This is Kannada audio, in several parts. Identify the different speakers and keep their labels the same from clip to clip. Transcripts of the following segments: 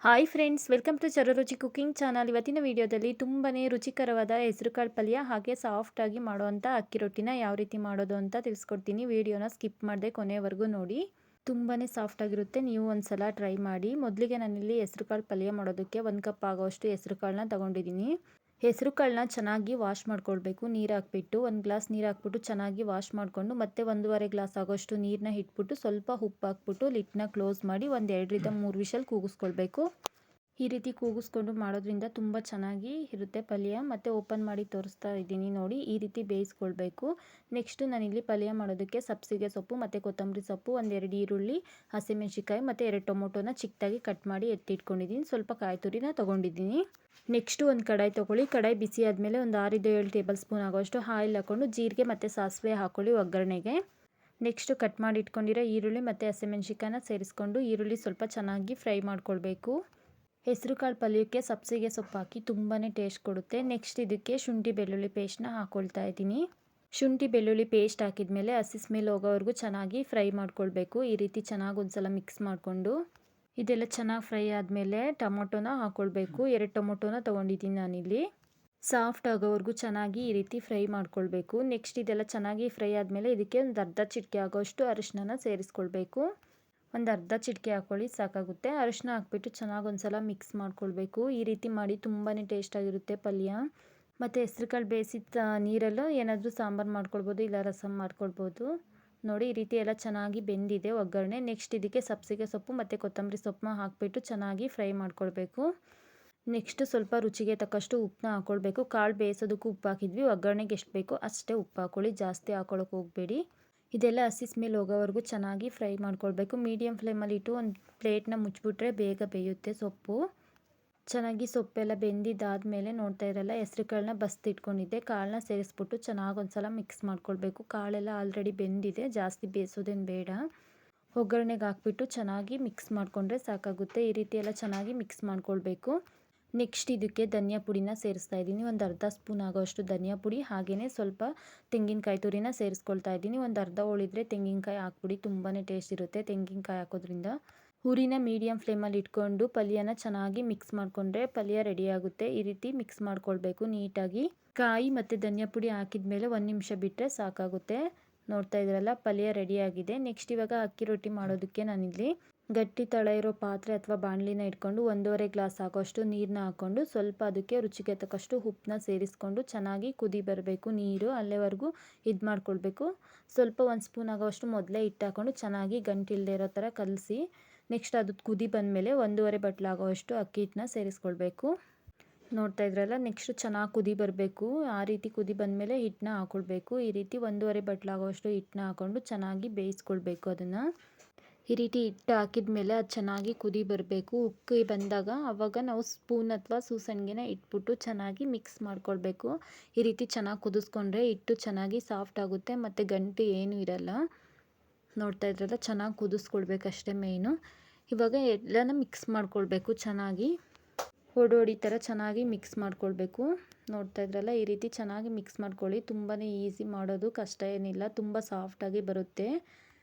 Speaker 1: Hi friends, welcome to Chararuchi cooking channel. ಇವತ್ತಿನ ವಿಡಿಯೋದಲ್ಲಿ ತುಂಬಾ ರುಚಿಕರವಾದ ಹೆಸರುಕಾಳು ಪಲ್ಯ ಹಾಗೆ ಸಾಫ್ಟಾಗಿ ಮಾಡುವಂಥ ಅಕ್ಕಿ ರೊಟ್ಟಿನ ಯಾವ ರೀತಿ ಮಾಡೋದು ಅಂತ ತಿಳಿಸ್ಕೊಡ್ತೀನಿ. ವಿಡಿಯೋನ ಸ್ಕಿಪ್ ಮಾಡದೆ ಕೊನೆವರೆಗೂ ನೋಡಿ. ತುಂಬಾ ಸಾಫ್ಟಾಗಿರುತ್ತೆ. ನೀವು ಒಂದ್ಸಲ ಟ್ರೈ ಮಾಡಿ. ಮೊದಲಿಗೆ ನಾನಿಲ್ಲಿ ಹೆಸರುಕಾಳು ಪಲ್ಯ ಮಾಡೋದಕ್ಕೆ 1 ಕಪ್ ಆಗೋಷ್ಟು ಹೆಸರುಕಾಳನ್ನ ತೊಗೊಂಡಿದ್ದೀನಿ. ಹೆಸರುಕಾಳನ್ನ ಚೆನ್ನಾಗಿ ವಾಶ್ ಮಾಡ್ಕೊಳ್ಬೇಕು. ನೀರು ಹಾಕ್ಬಿಟ್ಟು 1 ಗ್ಲಾಸ್ ನೀರು ಹಾಕ್ಬಿಟ್ಟು ಚೆನ್ನಾಗಿ ವಾಶ್ ಮಾಡಿಕೊಂಡು ಮತ್ತೆ 1.5 ಗ್ಲಾಸ್ ಆಗೋಷ್ಟು ನೀರನ್ನ ಇಟ್ಬಿಟ್ಟು ಸ್ವಲ್ಪ ಉಪ್ಪು ಹಾಕ್ಬಿಟ್ಟು ಲಿಡ್ನ ಕ್ಲೋಸ್ ಮಾಡಿ 1 2ರಿಂದ 3 ವಿಷಲ್ ಕೂಗಿಸ್ಕೊಳ್ಬೇಕು. ಈ ರೀತಿ ಕೂಗಿಸ್ಕೊಂಡು ಮಾಡೋದ್ರಿಂದ ತುಂಬ ಚೆನ್ನಾಗಿ ಇರುತ್ತೆ ಪಲ್ಯ. ಮತ್ತು ಓಪನ್ ಮಾಡಿ ತೋರಿಸ್ತಾ ಇದ್ದೀನಿ ನೋಡಿ, ಈ ರೀತಿ ಬೇಯಿಸ್ಕೊಳ್ಬೇಕು. ನೆಕ್ಸ್ಟು ನಾನಿಲ್ಲಿ ಪಲ್ಯ ಮಾಡೋದಕ್ಕೆ ಸಬ್ಸಿಗೆ ಸೊಪ್ಪು ಮತ್ತು ಕೊತ್ತಂಬರಿ ಸೊಪ್ಪು, 1-2 ಈರುಳ್ಳಿ, ಹಸಿಮೆಣಸಿಕಾಯಿ ಮತ್ತು 2 ಟೊಮೊಟೊನ ಚಿಕ್ಕದಾಗಿ ಕಟ್ ಮಾಡಿ ಎತ್ತಿಟ್ಕೊಂಡಿದ್ದೀನಿ. ಸ್ವಲ್ಪ ಕಾಯಿ ತುರಿನ ತೊಗೊಂಡಿದ್ದೀನಿ. ನೆಕ್ಸ್ಟು ಒಂದು ಕಡಾಯಿ ತೊಗೊಳ್ಳಿ. ಕಡಾಯಿ ಬಿಸಿ ಆದಮೇಲೆ ಒಂದು 6-7 ಟೇಬಲ್ ಸ್ಪೂನ್ ಆಗೋಷ್ಟು ಆಯಿಲ್ ಹಾಕ್ಕೊಂಡು ಜೀರಿಗೆ ಮತ್ತು ಸಾಸಿವೆ ಹಾಕ್ಕೊಳ್ಳಿ ಒಗ್ಗರಣೆಗೆ. ನೆಕ್ಸ್ಟು ಕಟ್ ಮಾಡಿ ಇಟ್ಕೊಂಡಿರೋ ಈರುಳ್ಳಿ ಮತ್ತು ಹಸಿಮೆಣಸಿಕಾಯನ್ನ ಸೇರಿಸ್ಕೊಂಡು ಈರುಳ್ಳಿ ಸ್ವಲ್ಪ ಚೆನ್ನಾಗಿ ಫ್ರೈ ಮಾಡ್ಕೊಳ್ಬೇಕು. ಹೆಸರುಕಾಳು ಪಲ್ಯಕ್ಕೆ ಸಬ್ಸಿಗೆ ಸೊಪ್ಪು ಹಾಕಿ ತುಂಬಾ ಟೇಸ್ಟ್ ಕೊಡುತ್ತೆ. ನೆಕ್ಸ್ಟ್ ಇದಕ್ಕೆ ಶುಂಠಿ ಬೆಳ್ಳುಳ್ಳಿ ಪೇಸ್ಟ್ನ ಹಾಕ್ಕೊಳ್ತಾ ಇದ್ದೀನಿ. ಶುಂಠಿ ಬೆಳ್ಳುಳ್ಳಿ ಪೇಸ್ಟ್ ಹಾಕಿದ್ಮೇಲೆ ಹಸಿ ಸ್ಮೆಲ್ ಹೋಗೋವರೆಗೂ ಚೆನ್ನಾಗಿ ಫ್ರೈ ಮಾಡ್ಕೊಳ್ಬೇಕು. ಈ ರೀತಿ ಚೆನ್ನಾಗಿ ಒಂದ್ಸಲ ಮಿಕ್ಸ್ ಮಾಡಿಕೊಂಡು ಇದೆಲ್ಲ ಚೆನ್ನಾಗಿ ಫ್ರೈ ಆದಮೇಲೆ ಟೊಮೊಟೊನ ಹಾಕ್ಕೊಳ್ಬೇಕು. 2 ಟೊಮೊಟೊನ ತೊಗೊಂಡಿದ್ದೀನಿ ನಾನಿಲ್ಲಿ. ಸಾಫ್ಟ್ ಆಗೋವರೆಗೂ ಚೆನ್ನಾಗಿ ಈ ರೀತಿ ಫ್ರೈ ಮಾಡ್ಕೊಳ್ಬೇಕು. ನೆಕ್ಸ್ಟ್ ಇದೆಲ್ಲ ಚೆನ್ನಾಗಿ ಫ್ರೈ ಆದಮೇಲೆ ಇದಕ್ಕೆ ಒಂದು ಅರ್ಧ ಚಿಟಿಕೆ ಆಗೋಷ್ಟು ಅರಿಶಿನ ಸೇರಿಸ್ಕೊಳ್ಬೇಕು. ಒಂದು ಅರ್ಧ ಚಿಟಿಕೆ ಹಾಕ್ಕೊಳ್ಳಿ ಸಾಕಾಗುತ್ತೆ. ಅರಿಶಿನ ಹಾಕ್ಬಿಟ್ಟು ಚೆನ್ನಾಗಿ ಒಂದ್ಸಲ ಮಿಕ್ಸ್ ಮಾಡ್ಕೊಳ್ಬೇಕು. ಈ ರೀತಿ ಮಾಡಿ ತುಂಬಾ ಟೇಸ್ಟಾಗಿರುತ್ತೆ ಪಲ್ಯ. ಮತ್ತು ಹೆಸ್ರುಕಾಳು ಬೇಯಿಸಿದ ನೀರಲ್ಲೂ ಏನಾದರೂ ಸಾಂಬಾರು ಮಾಡ್ಕೊಳ್ಬೋದು, ಇಲ್ಲ ರಸಮ್ ಮಾಡ್ಕೊಳ್ಬೋದು. ನೋಡಿ, ಈ ರೀತಿ ಎಲ್ಲ ಚೆನ್ನಾಗಿ ಬೆಂದಿದೆ ಒಗ್ಗರಣೆ. ನೆಕ್ಸ್ಟ್ ಇದಕ್ಕೆ ಸಬ್ಸಿಗೆ ಸೊಪ್ಪು ಮತ್ತು ಕೊತ್ತಂಬರಿ ಸೊಪ್ಪನ್ನ ಹಾಕಿಬಿಟ್ಟು ಚೆನ್ನಾಗಿ ಫ್ರೈ ಮಾಡ್ಕೊಳ್ಬೇಕು. ನೆಕ್ಸ್ಟ್ ಸ್ವಲ್ಪ ರುಚಿಗೆ ತಕ್ಕಷ್ಟು ಉಪ್ಪನ್ನ ಹಾಕ್ಕೊಳ್ಬೇಕು. ಕಾಳು ಬೇಯಿಸೋದಕ್ಕೂ ಉಪ್ಪು ಹಾಕಿದ್ವಿ, ಒಗ್ಗರಣೆಗೆ ಎಷ್ಟು ಬೇಕೋ ಅಷ್ಟೇ ಉಪ್ಪು ಹಾಕ್ಕೊಳ್ಳಿ, ಜಾಸ್ತಿ ಹಾಕ್ಕೊಳ್ಳೋಕೆ ಹೋಗಬೇಡಿ. ಇದೆಲ್ಲ ಹಸಿ ಸ್ಮೆಲ್ ಹೋಗೋವರೆಗೂ ಚೆನ್ನಾಗಿ ಫ್ರೈ ಮಾಡ್ಕೊಳ್ಬೇಕು. ಮೀಡಿಯಮ್ ಫ್ಲೇಮಲ್ಲಿ ಇಟ್ಟು ಒಂದು ಪ್ಲೇಟ್ನ ಮುಚ್ಚಿಬಿಟ್ರೆ ಬೇಗ ಬೇಯುತ್ತೆ ಸೊಪ್ಪು. ಚೆನ್ನಾಗಿ ಸೊಪ್ಪೆಲ್ಲ ಬೆಂದಿದ್ದಾದಮೇಲೆ ನೋಡ್ತಾ ಇರಲ್ಲ, ಹೆಸ್ರುಕಾಳನ್ನ ಬಸ್ತಿಟ್ಕೊಂಡಿದ್ದೆ, ಕಾಳನ್ನ ಸೇರಿಸ್ಬಿಟ್ಟು ಚೆನ್ನಾಗಿ ಒಂದ್ಸಲ ಮಿಕ್ಸ್ ಮಾಡ್ಕೊಳ್ಬೇಕು. ಕಾಳೆಲ್ಲ ಆಲ್ರೆಡಿ ಬೆಂದಿದೆ, ಜಾಸ್ತಿ ಬೇಯಿಸೋದೇನು ಬೇಡ. ಒಗ್ಗರಣೆಗೆ ಹಾಕ್ಬಿಟ್ಟು ಚೆನ್ನಾಗಿ ಮಿಕ್ಸ್ ಮಾಡಿಕೊಂಡ್ರೆ ಸಾಕಾಗುತ್ತೆ. ಈ ರೀತಿ ಎಲ್ಲ ಚೆನ್ನಾಗಿ ಮಿಕ್ಸ್ ಮಾಡ್ಕೊಳ್ಬೇಕು. ನೆಕ್ಸ್ಟ್ ಇದಕ್ಕೆ ಧನಿಯಾ ಪುಡಿನ ಸೇರಿಸ್ತಾ ಇದ್ದೀನಿ. ಒಂದು ಅರ್ಧ ಸ್ಪೂನ್ ಆಗೋಷ್ಟು ಧನಿಯಾ ಪುಡಿ, ಹಾಗೆಯೇ ಸ್ವಲ್ಪ ತೆಂಗಿನಕಾಯಿ ತುರಿನ ಸೇರಿಸ್ಕೊಳ್ತಾ ಇದ್ದೀನಿ. ಒಂದು ಅರ್ಧ ಹೋಳಿದ್ರೆ ತೆಂಗಿನಕಾಯಿ ಹಾಕ್ಬಿಡಿ, ತುಂಬಾ ಟೇಸ್ಟ್ ಇರುತ್ತೆ ತೆಂಗಿನಕಾಯಿ ಹಾಕೋದ್ರಿಂದ. ಹುರಿನ ಮೀಡಿಯಮ್ ಫ್ಲೇಮಲ್ಲಿ ಇಟ್ಕೊಂಡು ಪಲ್ಯನ ಚೆನ್ನಾಗಿ ಮಿಕ್ಸ್ ಮಾಡಿಕೊಂಡ್ರೆ ಪಲ್ಯ ರೆಡಿಯಾಗುತ್ತೆ. ಈ ರೀತಿ ಮಿಕ್ಸ್ ಮಾಡ್ಕೊಳ್ಬೇಕು ನೀಟಾಗಿ. ಕಾಯಿ ಮತ್ತು ಧನಿಯಾ ಪುಡಿ ಹಾಕಿದ ಮೇಲೆ 1 ನಿಮಿಷ ಬಿಟ್ಟರೆ ಸಾಕಾಗುತ್ತೆ. ನೋಡ್ತಾ ಇದ್ರಲ್ಲ, ಪಲ್ಯ ರೆಡಿಯಾಗಿದೆ. ನೆಕ್ಸ್ಟ್ ಇವಾಗ ಅಕ್ಕಿ ರೊಟ್ಟಿ ಮಾಡೋದಕ್ಕೆ ನಾನಿಲ್ಲಿ ಗಟ್ಟಿ ತಳ ಇರೋ ಪಾತ್ರೆ ಅಥವಾ ಬಾಣಲಿನ ಇಟ್ಕೊಂಡು 1.5 ಗ್ಲಾಸ್ ಆಗೋಷ್ಟು ನೀರನ್ನ ಹಾಕ್ಕೊಂಡು ಸ್ವಲ್ಪ ಅದಕ್ಕೆ ರುಚಿಗೆ ತಕ್ಕಷ್ಟು ಉಪ್ಪನ್ನ ಸೇರಿಸ್ಕೊಂಡು ಚೆನ್ನಾಗಿ ಕುದಿ ಬರಬೇಕು ನೀರು, ಅಲ್ಲಿವರೆಗೂ ಇದು ಮಾಡ್ಕೊಳ್ಬೇಕು. ಸ್ವಲ್ಪ 1 ಸ್ಪೂನ್ ಆಗೋಷ್ಟು ಮೊದಲೇ ಹಿಟ್ಟು ಹಾಕ್ಕೊಂಡು ಚೆನ್ನಾಗಿ ಗಂಟಿಲ್ಲದೆ ಇರೋ ಥರ ಕಲಸಿ ನೆಕ್ಸ್ಟ್ ಅದು ಕುದಿ ಬಂದಮೇಲೆ 1.5 ಬಟ್ಲಾಗೋಷ್ಟು ಅಕ್ಕಿ ಹಿಟ್ಟನ್ನ ಸೇರಿಸ್ಕೊಳ್ಬೇಕು. ನೋಡ್ತಾ ಇದ್ರಲ್ಲ, ನೆಕ್ಸ್ಟ್ ಚೆನ್ನಾಗಿ ಕುದಿ ಬರಬೇಕು. ಆ ರೀತಿ ಕುದಿ ಬಂದಮೇಲೆ ಹಿಟ್ಟನ್ನ ಹಾಕ್ಕೊಳ್ಬೇಕು. ಈ ರೀತಿ 1.5 ಬಟ್ಲಾಗೋಷ್ಟು ಹಿಟ್ಟನ್ನ ಹಾಕ್ಕೊಂಡು ಚೆನ್ನಾಗಿ ಬೇಯಿಸ್ಕೊಳ್ಬೇಕು ಅದನ್ನು. ಈ ರೀತಿ ಹಿಟ್ಟು ಹಾಕಿದ ಮೇಲೆ ಅದು ಚೆನ್ನಾಗಿ ಕುದಿ ಬರಬೇಕು. ಉಕ್ಕಿ ಬಂದಾಗ ಆವಾಗ ನಾವು ಸ್ಪೂನ್ ಅಥವಾ ಸೂಸಣಿಗೆನ ಇಟ್ಬಿಟ್ಟು ಚೆನ್ನಾಗಿ ಮಿಕ್ಸ್ ಮಾಡ್ಕೊಳ್ಬೇಕು. ಈ ರೀತಿ ಚೆನ್ನಾಗಿ ಕುದಿಸ್ಕೊಂಡ್ರೆ ಹಿಟ್ಟು ಚೆನ್ನಾಗಿ ಸಾಫ್ಟ್ ಆಗುತ್ತೆ ಮತ್ತು ಗಂಟು ಏನೂ ಇರಲ್ಲ. ನೋಡ್ತಾ ಇದ್ರಲ್ಲ, ಚೆನ್ನಾಗಿ ಕುದಿಸ್ಕೊಳ್ಬೇಕಷ್ಟೇ ಮೇಯ್ನು. ಇವಾಗ ಎಲ್ಲನೂ ಮಿಕ್ಸ್ ಮಾಡ್ಕೊಳ್ಬೇಕು ಚೆನ್ನಾಗಿ. ಹೊಡಿ ಥರ ಚೆನ್ನಾಗಿ ಮಿಕ್ಸ್ ಮಾಡ್ಕೊಳ್ಬೇಕು. ನೋಡ್ತಾ ಇದ್ರಲ್ಲ, ಈ ರೀತಿ ಚೆನ್ನಾಗಿ ಮಿಕ್ಸ್ ಮಾಡ್ಕೊಳ್ಳಿ. ತುಂಬಾ ಈಸಿ ಮಾಡೋದು, ಕಷ್ಟ ಏನಿಲ್ಲ, ತುಂಬ ಸಾಫ್ಟಾಗಿ ಬರುತ್ತೆ.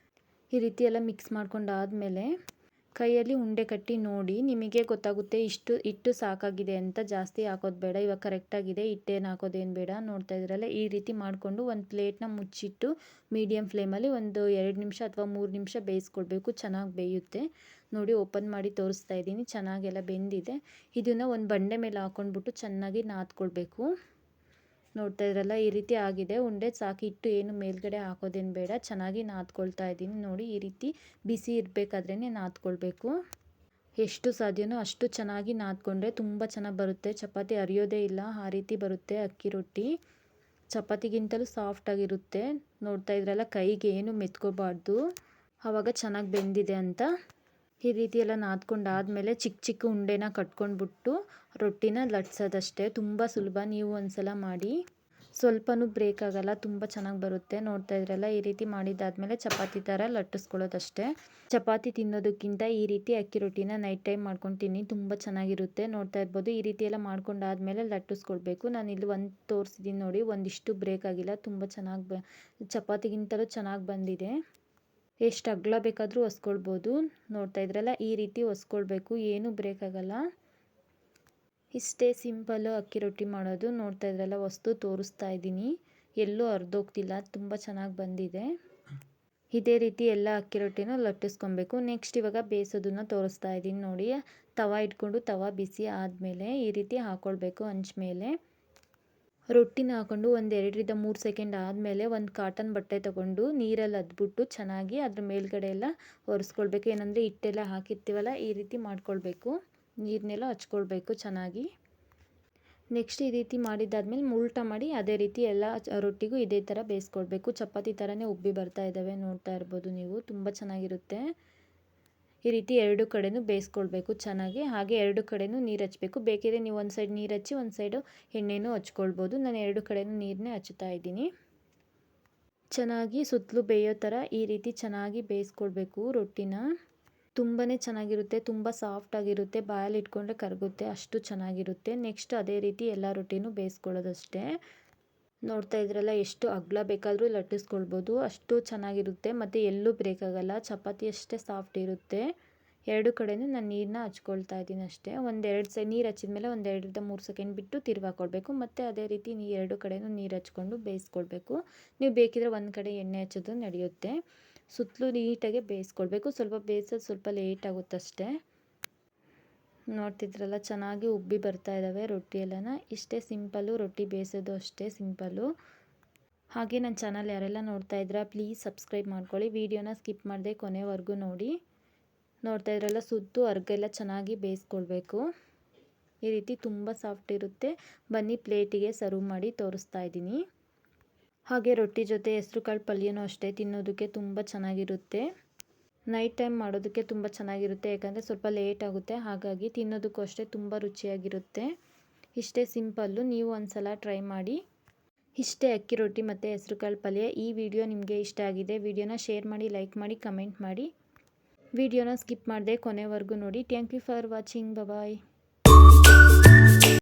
Speaker 1: ಈ ರೀತಿ ಎಲ್ಲ ಮಿಕ್ಸ್ ಮಾಡ್ಕೊಂಡಾದಮೇಲೆ ಕೈಯಲ್ಲಿ ಉಂಡೆ ಕಟ್ಟಿ ನೋಡಿ, ನಿಮಗೆ ಗೊತ್ತಾಗುತ್ತೆ ಇಷ್ಟು ಹಿಟ್ಟು ಸಾಕಾಗಿದೆ ಅಂತ. ಜಾಸ್ತಿ ಹಾಕೋದು ಬೇಡ, ಇವಾಗ ಕರೆಕ್ಟಾಗಿದೆ, ಹಿಟ್ಟೇನು ಹಾಕೋದೇನು ಬೇಡ. ನೋಡ್ತಾ ಇದ್ರಲ್ಲ, ಈ ರೀತಿ ಮಾಡಿಕೊಂಡು ಒಂದು ಪ್ಲೇಟ್ನ ಮುಚ್ಚಿಟ್ಟು ಮೀಡಿಯಮ್ ಫ್ಲೇಮಲ್ಲಿ ಒಂದು 2 ನಿಮಿಷ ಅಥವಾ 3 ನಿಮಿಷ ಬೇಯಿಸ್ಕೊಳ್ಬೇಕು. ಚೆನ್ನಾಗಿ ಬೇಯುತ್ತೆ. ನೋಡಿ, ಓಪನ್ ಮಾಡಿ ತೋರಿಸ್ತಾ ಇದ್ದೀನಿ, ಚೆನ್ನಾಗೆಲ್ಲ ಬೆಂದಿದೆ. ಇದನ್ನು ಒಂದು ಬಂಡೆ ಮೇಲೆ ಹಾಕ್ಕೊಂಡ್ಬಿಟ್ಟು ಚೆನ್ನಾಗಿ ನಾದ್ಕೊಳ್ಬೇಕು. ನೋಡ್ತಾ ಇದ್ರಲ್ಲ, ಈ ರೀತಿ ಆಗಿದೆ. ಉಂಡೆ ಸಾಕು, ಹಿಟ್ಟು ಏನು ಮೇಲ್ಗಡೆ ಹಾಕೋದೇನು ಬೇಡ. ಚೆನ್ನಾಗಿ ನಾದ್ಕೊಳ್ತಾ ಇದ್ದೀನಿ ನೋಡಿ. ಈ ರೀತಿ ಬಿಸಿ ಇರಬೇಕಾದ್ರೇ ನಾದ್ಕೊಳ್ಬೇಕು. ಎಷ್ಟು ಸಾಧ್ಯನೋ ಅಷ್ಟು ಚೆನ್ನಾಗಿ ನಾದ್ಕೊಂಡ್ರೆ ತುಂಬ ಚೆನ್ನಾಗಿ ಬರುತ್ತೆ. ಚಪಾತಿ ಅರಿಯೋದೇ ಇಲ್ಲ, ಆ ರೀತಿ ಬರುತ್ತೆ ಅಕ್ಕಿ ರೊಟ್ಟಿ. ಚಪಾತಿಗಿಂತಲೂ ಸಾಫ್ಟಾಗಿರುತ್ತೆ. ನೋಡ್ತಾ ಇದ್ರಲ್ಲ, ಕೈಗೆ ಏನು ಮೆತ್ಕೋಬಾರ್ದು, ಆವಾಗ ಚೆನ್ನಾಗಿ ಬೆಂದಿದೆ ಅಂತ. ಈ ರೀತಿ ಎಲ್ಲ ನಾದ್ಕೊಂಡಾದಮೇಲೆ ಚಿಕ್ಕ ಚಿಕ್ಕ ಉಂಡೆನ ಕಟ್ಕೊಂಡ್ಬಿಟ್ಟು ರೊಟ್ಟಿನ ಲಟ್ಸೋದಷ್ಟೇ. ತುಂಬ ಸುಲಭ, ನೀವು ಒಂದ್ಸಲ ಮಾಡಿ. ಸ್ವಲ್ಪನೂ ಬ್ರೇಕ್ ಆಗಲ್ಲ, ತುಂಬ ಚೆನ್ನಾಗಿ ಬರುತ್ತೆ. ನೋಡ್ತಾ ಇದ್ರಲ್ಲ, ಈ ರೀತಿ ಮಾಡಿದ್ದಾದಮೇಲೆ ಚಪಾತಿ ಥರ ಲಟ್ಟಿಸ್ಕೊಳ್ಳೋದಷ್ಟೇ. ಚಪಾತಿ ತಿನ್ನೋದಕ್ಕಿಂತ ಈ ರೀತಿ ಅಕ್ಕಿ ರೊಟ್ಟಿನ ನೈಟ್ ಟೈಮ್ ಮಾಡ್ಕೊಂಡು ತಿನ್ನಿ, ತುಂಬ ಚೆನ್ನಾಗಿರುತ್ತೆ. ನೋಡ್ತಾ ಇರ್ಬೋದು, ಈ ರೀತಿ ಎಲ್ಲ ಮಾಡ್ಕೊಂಡಾದಮೇಲೆ ಲಟ್ಟಿಸ್ಕೊಳ್ಬೇಕು. ನಾನು ಇಲ್ಲಿ ಒಂದು ತೋರಿಸಿದ್ದೀನಿ ನೋಡಿ, ಒಂದಿಷ್ಟು ಬ್ರೇಕ್ ಆಗಿಲ್ಲ, ತುಂಬ ಚೆನ್ನಾಗಿ ಚಪಾತಿಗಿಂತಲೂ ಚೆನ್ನಾಗಿ ಬಂದಿದೆ. ಎಷ್ಟು ಅಗಲ ಬೇಕಾದರೂ ಹೊಸ್ಕೊಳ್ಬೋದು. ನೋಡ್ತಾ ಇದ್ರಲ್ಲ, ಈ ರೀತಿ ಹೊಸ್ಕೊಳ್ಬೇಕು, ಏನೂ ಬ್ರೇಕ್ ಆಗಲ್ಲ. ಇಷ್ಟೇ ಸಿಂಪಲ್ಲು ಅಕ್ಕಿ ರೊಟ್ಟಿ ಮಾಡೋದು. ನೋಡ್ತಾ ಇದ್ರಲ್ಲ, ವಸ್ತು ತೋರಿಸ್ತಾ ಇದ್ದೀನಿ, ಎಲ್ಲೂ ಹರಿದೋಗ್ತಿಲ್ಲ, ತುಂಬ ಚೆನ್ನಾಗಿ ಬಂದಿದೆ. ಇದೇ ರೀತಿ ಎಲ್ಲ ಅಕ್ಕಿ ರೊಟ್ಟಿನ ಲಟ್ಟಿಸ್ಕೊಬೇಕು. ನೆಕ್ಸ್ಟ್ ಇವಾಗ ಬೇಯಿಸೋದನ್ನು ತೋರಿಸ್ತಾ ಇದ್ದೀನಿ ನೋಡಿ. ತವ ಇಟ್ಕೊಂಡು ತವ ಬಿಸಿ ಆದಮೇಲೆ ಈ ರೀತಿ ಹಾಕ್ಕೊಳ್ಬೇಕು ಹಂಚ್ ಮೇಲೆ. ರೊಟ್ಟಿನ ಹಾಕ್ಕೊಂಡು ಒಂದು 2-3 ಸೆಕೆಂಡ್ ಆದಮೇಲೆ ಒಂದು ಕಾಟನ್ ಬಟ್ಟೆ ತೊಗೊಂಡು ನೀರಲ್ಲಿ ಅದ್ಬಿಟ್ಟು ಚೆನ್ನಾಗಿ ಅದ್ರ ಮೇಲ್ಗಡೆ ಎಲ್ಲ ಒರೆಸ್ಕೊಳ್ಬೇಕು. ಏನಂದರೆ ಹಿಟ್ಟೆಲ್ಲ ಹಾಕಿರ್ತೀವಲ್ಲ, ಈ ರೀತಿ ಮಾಡ್ಕೊಳ್ಬೇಕು, ನೀರನ್ನೆಲ್ಲ ಹಚ್ಕೊಳ್ಬೇಕು ಚೆನ್ನಾಗಿ. ನೆಕ್ಸ್ಟ್ ಈ ರೀತಿ ಮಾಡಿದ್ದಾದ್ಮೇಲೆ ಉಲ್ಟಾ ಮಾಡಿ ಅದೇ ರೀತಿ ಎಲ್ಲ ರೊಟ್ಟಿಗೂ ಇದೇ ಥರ ಬೇಯಿಸ್ಕೊಳ್ಬೇಕು. ಚಪಾತಿ ಥರನೇ ಉಬ್ಬಿ ಬರ್ತಾ ಇದ್ದಾವೆ, ನೋಡ್ತಾ ಇರ್ಬೋದು ನೀವು, ತುಂಬ ಚೆನ್ನಾಗಿರುತ್ತೆ. ಈ ರೀತಿ ಎರಡು ಕಡೆನೂ ಬೇಯಿಸ್ಕೊಳ್ಬೇಕು ಚೆನ್ನಾಗಿ. ಹಾಗೆ ಎರಡು ಕಡೆನೂ ನೀರು ಹಚ್ಚಬೇಕು. ಬೇಕಿದ್ರೆ ನೀವು ಒಂದು ಸೈಡ್ ನೀರು ಹಚ್ಚಿ ಒಂದು ಸೈಡು ಎಣ್ಣೆನೂ ಹಚ್ಕೊಳ್ಬೋದು. ನಾನು ಎರಡು ಕಡೆನೂ ನೀರನ್ನೇ ಹಚ್ಚುತ್ತಾ ಇದ್ದೀನಿ. ಚೆನ್ನಾಗಿ ಸುತ್ತಲೂ ಬೇಯೋ ಥರ ಈ ರೀತಿ ಚೆನ್ನಾಗಿ ಬೇಯಿಸ್ಕೊಳ್ಬೇಕು ರೊಟ್ಟಿನ. ತುಂಬಾ ಚೆನ್ನಾಗಿರುತ್ತೆ, ತುಂಬ ಸಾಫ್ಟಾಗಿರುತ್ತೆ, ಬಾಯಲ್ಲಿ ಇಟ್ಕೊಂಡ್ರೆ ಕರಗುತ್ತೆ, ಅಷ್ಟು ಚೆನ್ನಾಗಿರುತ್ತೆ. ನೆಕ್ಸ್ಟ್ ಅದೇ ರೀತಿ ಎಲ್ಲ ರೊಟ್ಟಿನೂ ಬೇಯಿಸ್ಕೊಳ್ಳೋದಷ್ಟೇ. ನೋಡ್ತಾ ಇದ್ರಲ್ಲ, ಎಷ್ಟು ಅಗಲ ಬೇಕಾದರೂ ಲಟ್ಟಿಸ್ಕೊಳ್ಬೋದು, ಅಷ್ಟು ಚೆನ್ನಾಗಿರುತ್ತೆ ಮತ್ತು ಎಲ್ಲೂ ಬ್ರೇಕ್ ಆಗಲ್ಲ. ಚಪಾತಿ ಅಷ್ಟೇ ಸಾಫ್ಟ್ ಇರುತ್ತೆ. ಎರಡು ಕಡೆನೂ ನಾನು ನೀರನ್ನ ಹಚ್ಕೊಳ್ತಾ ಇದ್ದೀನಿ ಅಷ್ಟೇ. ನೀರು ಹಚ್ಚಿದ್ಮೇಲೆ ಒಂದು 2-3 ಸೆಕೆಂಡ್ ಬಿಟ್ಟು ತಿರ್ವಾಕೊಳ್ಬೇಕು. ಮತ್ತು ಅದೇ ರೀತಿ ಎರಡು ಕಡೆನೂ ನೀರು ಹಚ್ಕೊಂಡು ಬೇಯಿಸ್ಕೊಳ್ಬೇಕು. ನೀವು ಬೇಕಿದ್ರೆ ಒಂದು ಕಡೆ ಎಣ್ಣೆ ಹಚ್ಚೋದು ನಡೆಯುತ್ತೆ. ಸುತ್ತಲೂ ನೀಟಾಗಿ ಬೇಯಿಸ್ಕೊಳ್ಬೇಕು. ಸ್ವಲ್ಪ ಬೇಯಿಸೋದು ಸ್ವಲ್ಪ ಲೇಟ್ ಆಗುತ್ತಷ್ಟೇ. ನೋಡ್ತಿದ್ರಲ್ಲ, ಚೆನ್ನಾಗಿ ಉಬ್ಬಿ ಬರ್ತಾ ಇದ್ದಾವೆ ರೊಟ್ಟಿ ಎಲ್ಲನ. ಇಷ್ಟೇ ಸಿಂಪಲ್ಲು, ರೊಟ್ಟಿ ಬೇಯಿಸೋದು ಅಷ್ಟೇ ಸಿಂಪಲ್ಲು. ಹಾಗೆ ನನ್ನ ಚಾನಲ್ ಯಾರೆಲ್ಲ ನೋಡ್ತಾ ಇದ್ದೀರಾ ಪ್ಲೀಸ್ ಸಬ್ಸ್ಕ್ರೈಬ್ ಮಾಡ್ಕೊಳ್ಳಿ. ವಿಡಿಯೋನ ಸ್ಕಿಪ್ ಮಾಡದೆ ಕೊನೆವರೆಗೂ ನೋಡಿ. ನೋಡ್ತಾ ಇದ್ರಲ್ಲ, ಸುತ್ತು ಅರ್ಗೆಲ್ಲ ಚೆನ್ನಾಗಿ ಬೇಯಿಸ್ಕೊಳ್ಬೇಕು. ಈ ರೀತಿ ತುಂಬ ಸಾಫ್ಟ್ ಇರುತ್ತೆ. ಬನ್ನಿ ಪ್ಲೇಟಿಗೆ ಸರ್ವ್ ಮಾಡಿ ತೋರಿಸ್ತಾ ಇದ್ದೀನಿ. ಹಾಗೆ ರೊಟ್ಟಿ ಜೊತೆ ಹೆಸರುಕಾಳು ಪಲ್ಯನೂ ಅಷ್ಟೇ, ತಿನ್ನೋದಕ್ಕೆ ತುಂಬ ಚೆನ್ನಾಗಿರುತ್ತೆ. ನೈಟ್ ಟೈಮ್ ಮಾಡೋದಕ್ಕೆ ತುಂಬ ಚೆನ್ನಾಗಿರುತ್ತೆ, ಯಾಕಂದರೆ ಸ್ವಲ್ಪ ಲೇಟ್ ಆಗುತ್ತೆ. ಹಾಗಾಗಿ ತಿನ್ನೋದಕ್ಕೂ ಅಷ್ಟೇ ತುಂಬ ರುಚಿಯಾಗಿರುತ್ತೆ. ಇಷ್ಟೇ ಸಿಂಪಲ್ಲು, ನೀವು ಒಂದು ಸಲ ಟ್ರೈ ಮಾಡಿ. ಇಷ್ಟೇ ಅಕ್ಕಿ ರೊಟ್ಟಿ ಮತ್ತು ಹೆಸರುಕಾಳು ಪಲ್ಯ. ಈ ವಿಡಿಯೋ ನಿಮಗೆ ಇಷ್ಟ ಆಗಿದೆ, ವಿಡಿಯೋನ ಶೇರ್ ಮಾಡಿ, ಲೈಕ್ ಮಾಡಿ, ಕಮೆಂಟ್ ಮಾಡಿ. ವಿಡಿಯೋನ ಸ್ಕಿಪ್ ಮಾಡದೆ ಕೊನೆವರೆಗೂ ನೋಡಿ. Thank you for watching. Bye.